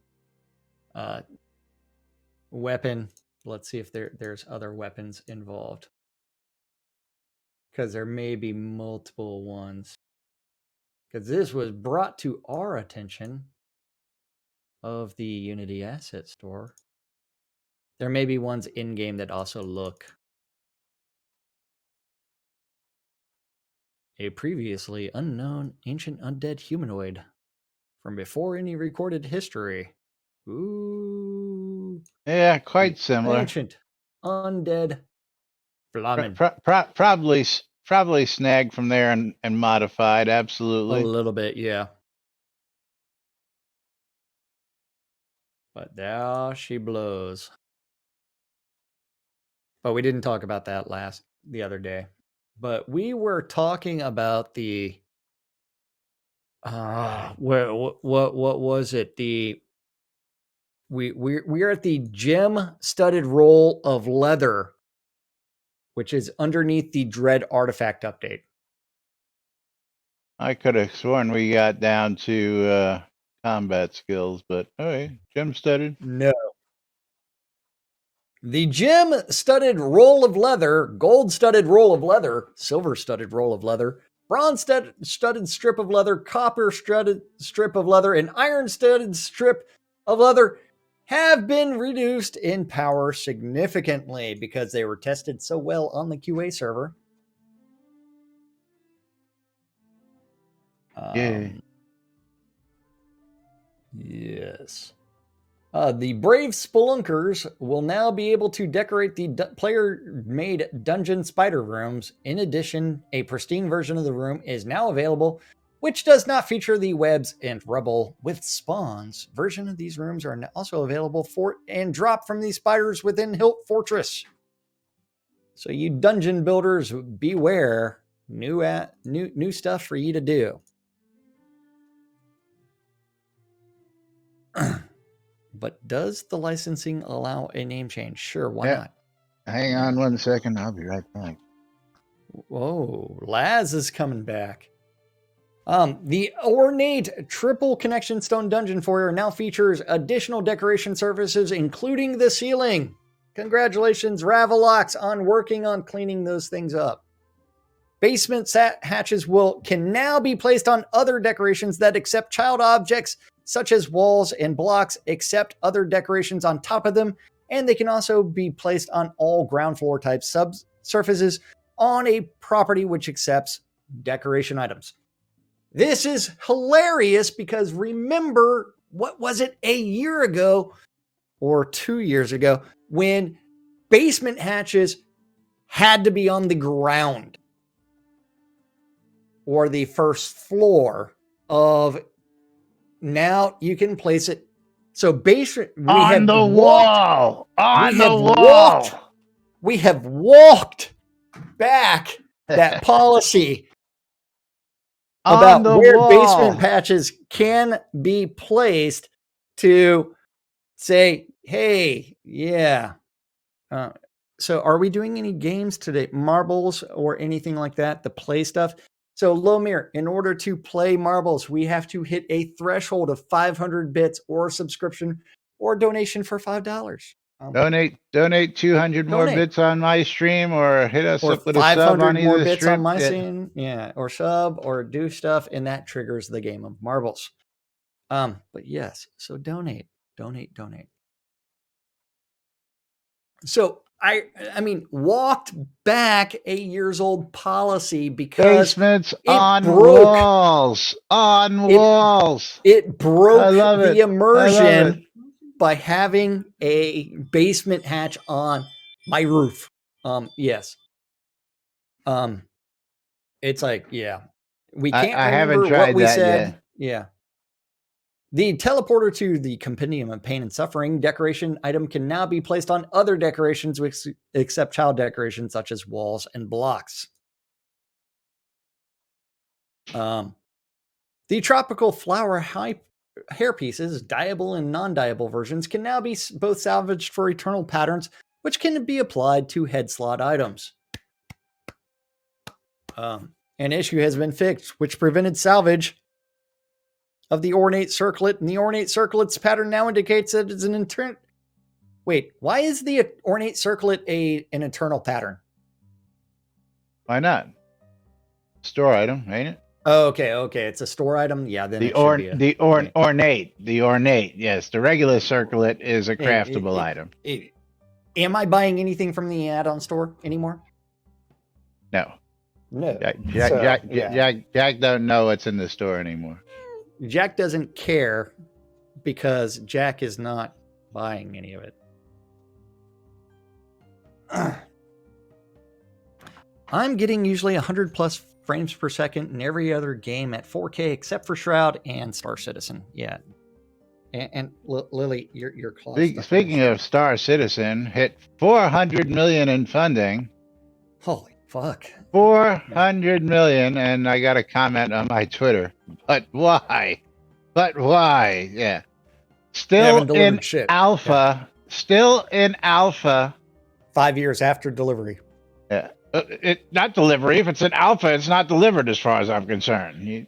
weapon. Let's see if there's other weapons involved, because there may be multiple ones. Because this was brought to our attention of the Unity Asset Store. There may be ones in-game that also look. A previously unknown ancient undead humanoid from before any recorded history. Ooh. Yeah, quite similar. Ancient undead Flamen. Probably snagged from there and modified, absolutely. A little bit, yeah. But there she blows. But we didn't talk about that the other day. But we were talking about the what was it? We're at the gem-studded roll of leather, which is underneath the Dread Artifact update. I could have sworn we got down to combat skills, but okay, gem-studded. No. The gem-studded roll of leather, gold-studded roll of leather, silver-studded roll of leather, bronze-studded strip of leather, copper-studded strip of leather, and iron-studded strip of leather have been reduced in power significantly because they were tested so well on the QA server. Yes. The brave spelunkers will now be able to decorate the player-made dungeon spider rooms. In addition, a pristine version of the room is now available, which does not feature the webs and rubble with spawns. Version of these rooms are also available for and drop from the spiders within Hilt Fortress. So you dungeon builders, beware. new stuff for you to do. But does the licensing allow a name change? Sure, why not? Hang on 1 second. I'll be right back. Whoa, Laz is coming back. The ornate triple connection stone dungeon foyer now features additional decoration surfaces, including the ceiling. Congratulations, Ravelox, on working on cleaning those things up. Basement hatches can now be placed on other decorations that accept child objects, such as walls and blocks, accept other decorations on top of them, and they can also be placed on all ground floor type subsurfaces on a property which accepts decoration items. This is hilarious because remember, what was it, a year ago or 2 years ago when basement hatches had to be on the ground or the first floor of, now you can place it. So basement, on the wall. We have walked back that policy about where basement patches can be placed to say, hey, yeah. So are we doing any games today? Marbles or anything like that? The play stuff? So Lomir, in order to play marbles, we have to hit a threshold of 500 bits or subscription or donation for $5. Donate 200 more bits on my stream, or hit us up with a sub on either more bits stream. on my scene, or sub, or do stuff, and that triggers the game of marbles. But yes, so donate. So I mean, walked back a years old policy because basements on walls. It broke the immersion by having a basement hatch on my roof. Yes. It's like, yeah, we can't remember what we said. Yeah. The teleporter to the Compendium of Pain and Suffering decoration item can now be placed on other decorations except child decorations such as walls and blocks. The tropical flower hairpieces, dyeable and non-dyeable versions, can now be both salvaged for eternal patterns, which can be applied to head slot items. An issue has been fixed, which prevented salvage of the ornate circlet, and the ornate circlet's pattern now indicates that it's an internal. Wait, why is the ornate circlet an eternal pattern? Why not? Store item, ain't it? Oh, okay. It's a store item. Yeah, then ornate. Yes, the regular circlet is a craftable item. Am I buying anything from the add-on store anymore? No. Jack don't know what's in the store anymore. Jack doesn't care because Jack is not buying any of it. I'm getting usually 100 plus frames per second in every other game at 4K except for Shroud and Star Citizen. Yeah. And Lily, your claw. Speaking of Star Citizen, hit 400 million in funding. Holy fuck. 400 million, and I got a comment on my Twitter. But why? Yeah. Still in alpha. Yeah. Still in alpha. 5 years after delivery. Yeah. Not delivery. If it's in alpha, it's not delivered as far as I'm concerned. You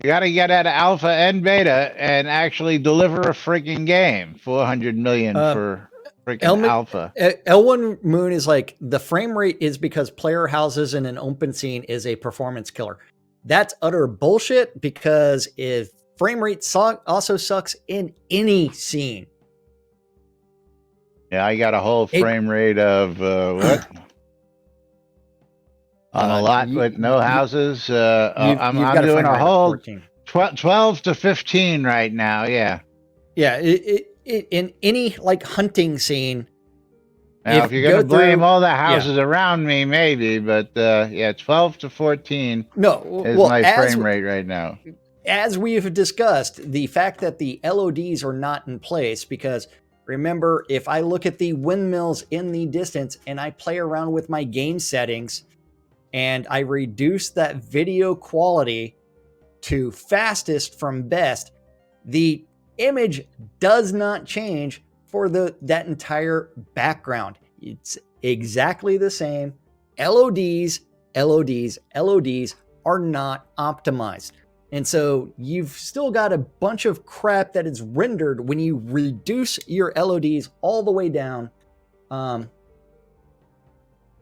got to get out of alpha and beta and actually deliver a freaking game. 400 million for freaking alpha. L1 Moon is like, the frame rate is because player houses in an open scene is a performance killer. That's utter bullshit, because if frame rate also sucks in any scene. Yeah, I got a whole frame rate of what? On a lot with no houses. I'm doing a whole 12 to 15 right now. Yeah. Yeah. In any like hunting scene. Now, if you're going to blame all the houses around me, maybe, but 12 to 14 is my frame rate right now. As we have discussed, the fact that the LODs are not in place, because remember, if I look at the windmills in the distance and I play around with my game settings, and I reduce that video quality to fastest from best, the image does not change for that entire background. It's exactly the same. LODs are not optimized. And so you've still got a bunch of crap that is rendered when you reduce your LODs all the way down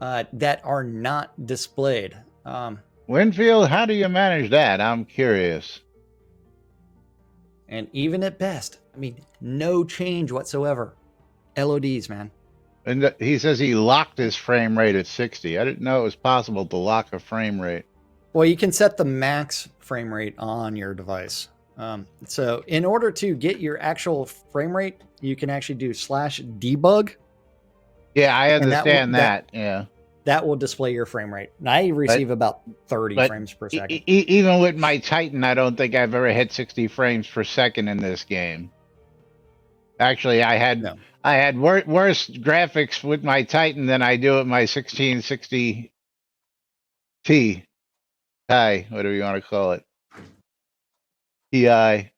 that are not displayed. Winfield, how do you manage that? I'm curious. And even at best, I mean, no change whatsoever. LODs, man. And he says he locked his frame rate at 60. I didn't know it was possible to lock a frame rate. Well, you can set the max frame rate on your device. So in order to get your actual frame rate, you can actually do /debug. Yeah, I understand that. Yeah. That will display your frame rate. And I receive about 30 frames per second. Even with my Titan, I don't think I've ever hit 60 frames per second in this game. Actually, I had worse graphics with my Titan than I do with my 1660 Ti, whatever you want to call it. TI.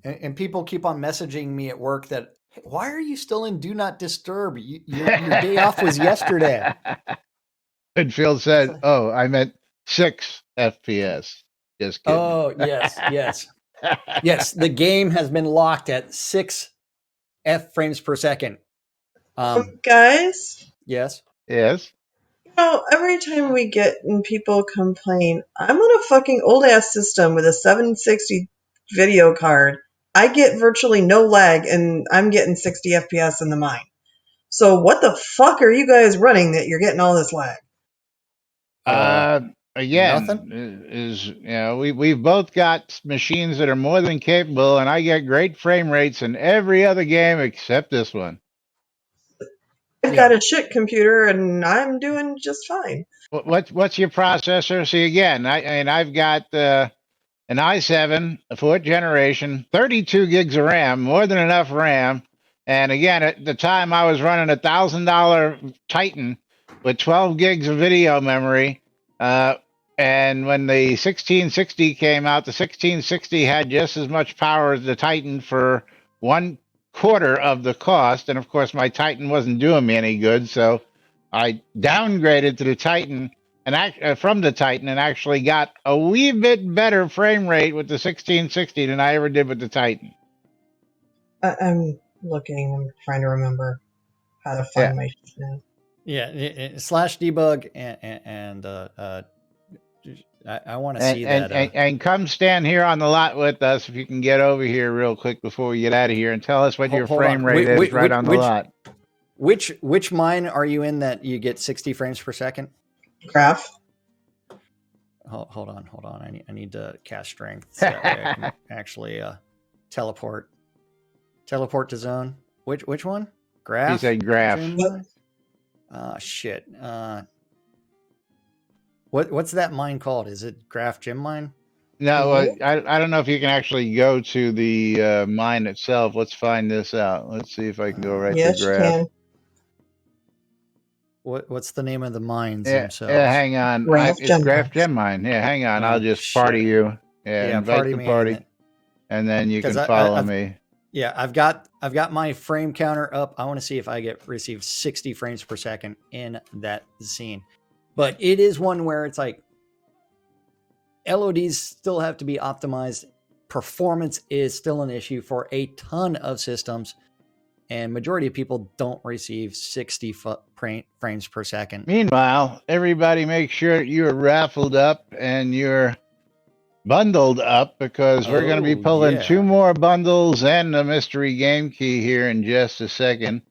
And people keep on messaging me at work that, hey, why are you still in Do Not Disturb? Your day off was yesterday. Winfield said, oh, I meant 6 FPS. Just kidding. Oh, yes. Yes, the game has been locked at 6 frames per second. Guys? Yes? Yes? You know, every time we get and people complain, I'm on a fucking old-ass system with a 760 video card. I get virtually no lag, and I'm getting 60 FPS in the mine. So what the fuck are you guys running that you're getting all this lag? Again, nothing? we've both got machines that are more than capable, and I get great frame rates in every other game except this one. I've got a shit computer, and I'm doing just fine. What's your processor? See, again, I've got an i7, a 4th generation, 32 gigs of RAM, more than enough RAM. And again, at the time, I was running $1,000 Titan with 12 gigs of video memory. And when the 1660 came out, the 1660 had just as much power as the Titan for 1/4 of the cost. And of course, my Titan wasn't doing me any good, so I downgraded to the Titan and from the Titan, and actually got a wee bit better frame rate with the 1660 than I ever did with the Titan. I'm looking. I'm trying to remember how to find my shit now. Yeah, /debug and I want to see that. And come stand here on the lot with us if you can get over here real quick before we get out of here, and tell us what your frame rate is right on the lot. Which mine are you in that you get 60 frames per second? Graph. Hold on. I need to cast strength so that way I can actually teleport to zone. Which one? Graph. He said graph. Shit. What's that mine called? Is it Graph Gem Mine? No, I don't know if you can actually go to the mine itself. Let's find this out. Let's see if I can go right to graph. You can. What's the name of the mines themselves? Yeah, hang on. It's Graph Gem Mine. Yeah, hang on. I'll just party you. Yeah, invite the party. And then you can follow me. Yeah, I've got my frame counter up. I want to see if I receive 60 frames per second in that scene. But it is one where it's like LODs still have to be optimized. Performance is still an issue for a ton of systems. And majority of people don't receive 60 frames per second. Meanwhile, everybody make sure you're raffled up and you're bundled up, because we're going to be pulling 2 more bundles and a mystery game key here in just a second.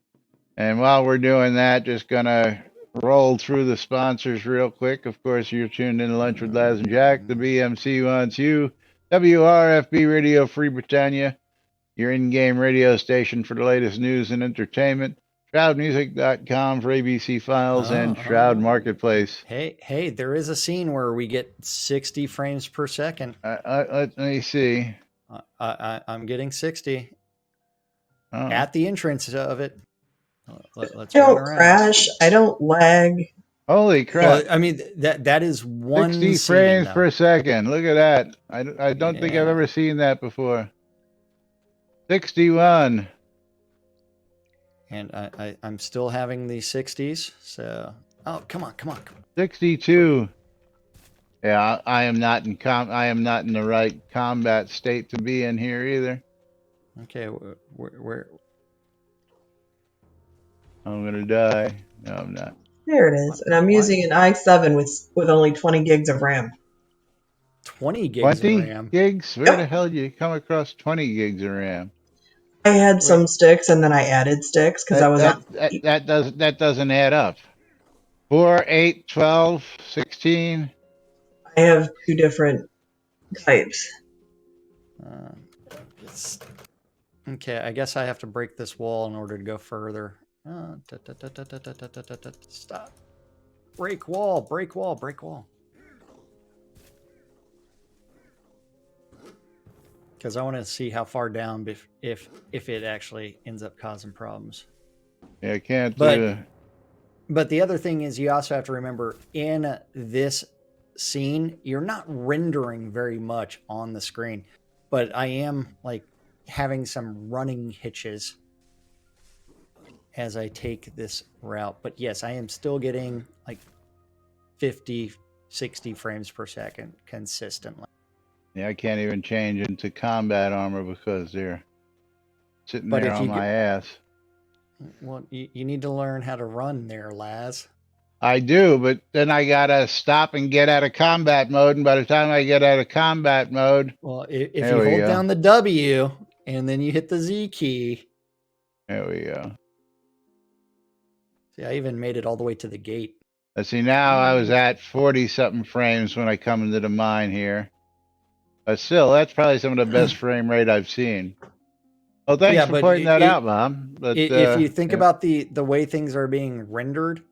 And while we're doing that, just going to roll through the sponsors real quick. Of course, you're tuned in to Lunch with Laz and Jack. The BMC wants you. WRFB Radio Free Britannia, your in-game radio station for the latest news and entertainment. ShroudMusic.com for ABC Files and Shroud Marketplace. Hey, there is a scene where we get 60 frames per second. Let me see. I'm getting 60 at the entrance of it. Let's I don't crash. I don't lag. Holy crap. Well, I mean, that is one 60 scene, frames though. per second. Look at that. I don't think I've Yeah. ever seen that before. 61. And I'm still having the 60s. So, oh, come on. 62. Yeah, I am not in the right combat state to be in here either. Okay, where I'm gonna die. No, I'm not. There it is. And I'm using an i7 with only 20 gigs of RAM. 20 gigs of 20 RAM. gigs? Where the hell did you come across 20 gigs of RAM? I had some sticks and then I added sticks because I was on. That doesn't add up. 4, 8, 12, 16. I have 2 different types. Okay, I guess I have to break this wall in order to go further. Stop. Break wall. Because I want to see how far down if it actually ends up causing problems. Yeah, I can't But the other thing is you also have to remember in this scene, you're not rendering very much on the screen, but I am like having some running hitches as I take this route. But yes, I am still getting like 50, 60 frames per second consistently. Yeah, I can't even change into combat armor because they're sitting there on my ass. Well, you need to learn how to run there, Laz. I do, but then I gotta stop and get out of combat mode, and by the time I get out of combat mode... Well, if you hold down the W and then you hit the Z key... There we go. See, I even made it all the way to the gate. Let's see, now I was at 40-something frames when I come into the mine here. But still, that's probably some of the best frame rate I've seen. Well, thanks for pointing that out, Mom. But if you think about the way things are being rendered,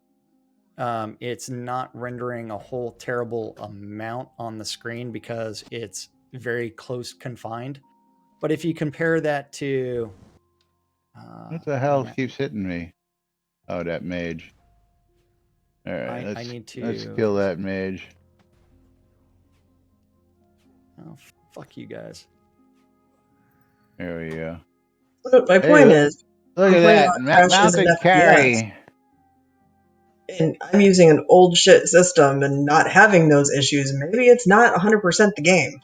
it's not rendering a whole terrible amount on the screen because it's very close confined. But if you compare that to... what the hell keeps hitting me? Oh, that mage. All right, let's kill that mage. Oh, fuck you guys. There we go. My point is, look at that mounted carry. And I'm using an old shit system and not having those issues. Maybe it's not 100% the game.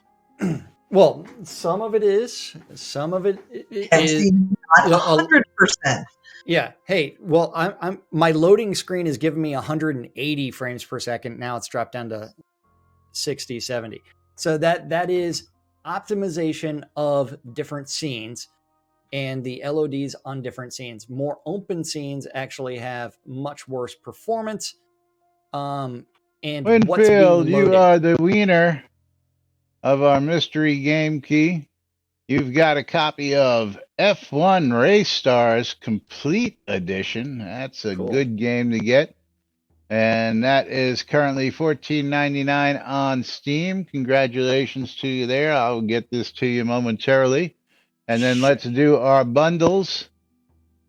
Well, some of it is. Some of it is not 100%. Yeah. Hey, well, I'm my loading screen is giving me 180 frames per second. Now it's dropped down to 60, 70. So that is optimization of different scenes and the LODs on different scenes. More open scenes actually have much worse performance. And Winfield, you are the wiener of our mystery game key. You've got a copy of F1 Race Stars Complete Edition. That's a good game to get. And that is currently $14.99 on Steam. Congratulations to you there. I'll get this to you momentarily. And then let's do our bundles,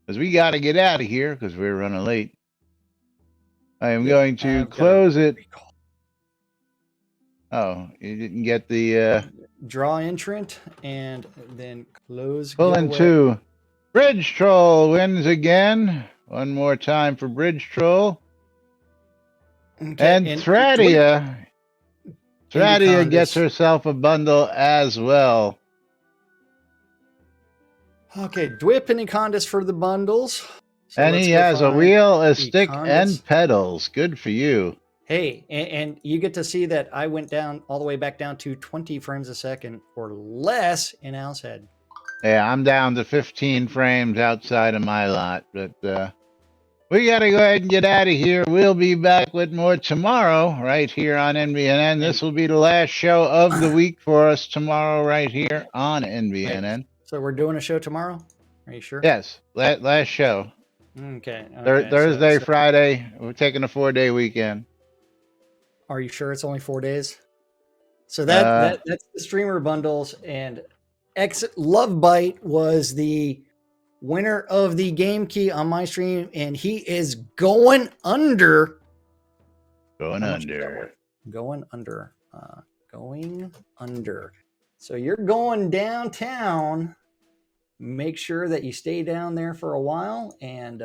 because we got to get out of here because we're running late. I am going to close it. Oh, you didn't get the... draw entrant and then close. Pulling two. Bridge Troll wins again. One more time for Bridge Troll. Okay, and Thradia gets herself a bundle as well. Okay, Dwip and Econdis for the bundles. So and he has a wheel, a stick, and pedals. Good for you. Hey, and you get to see that I went down all the way back down to 20 frames a second or less in Al's head. Yeah, I'm down to 15 frames outside of my lot, but we got to go ahead and get out of here. We'll be back with more tomorrow right here on NBNN. This will be the last show of the week for us tomorrow right here on NBNN. So we're doing a show tomorrow? Are you sure? Yes, last show. Okay. Thursday, Friday. We're taking a 4-day weekend. Are you sure it's only 4 days? So that's the streamer bundles, and Love Bite was the winner of the game key on my stream, and he is going under Going How much is that under. worth? Going under. Going under. So you're going downtown. Make sure that you stay down there for a while and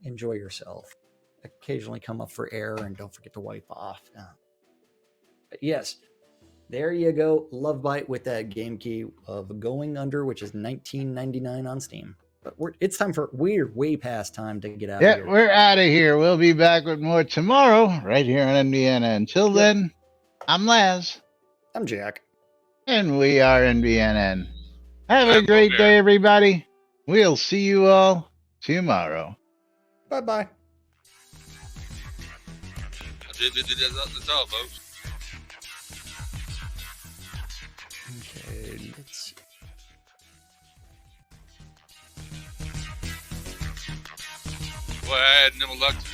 enjoy yourself. Occasionally come up for air and don't forget to wipe off. But yes, there you go. Love Bite with that game key of Going Under, which is $19.99 on Steam. But it's time for, we're way past time to get out of Yeah, here. we're out of here. We'll be back with more tomorrow right here on NBNN. Until then, I'm Laz. I'm Jack. And we are NBNN. Have a I'm great Bulgarian. day, everybody. We'll see you all tomorrow. Bye-bye. That's all, folks. Okay, let's... Well, I had no luck today.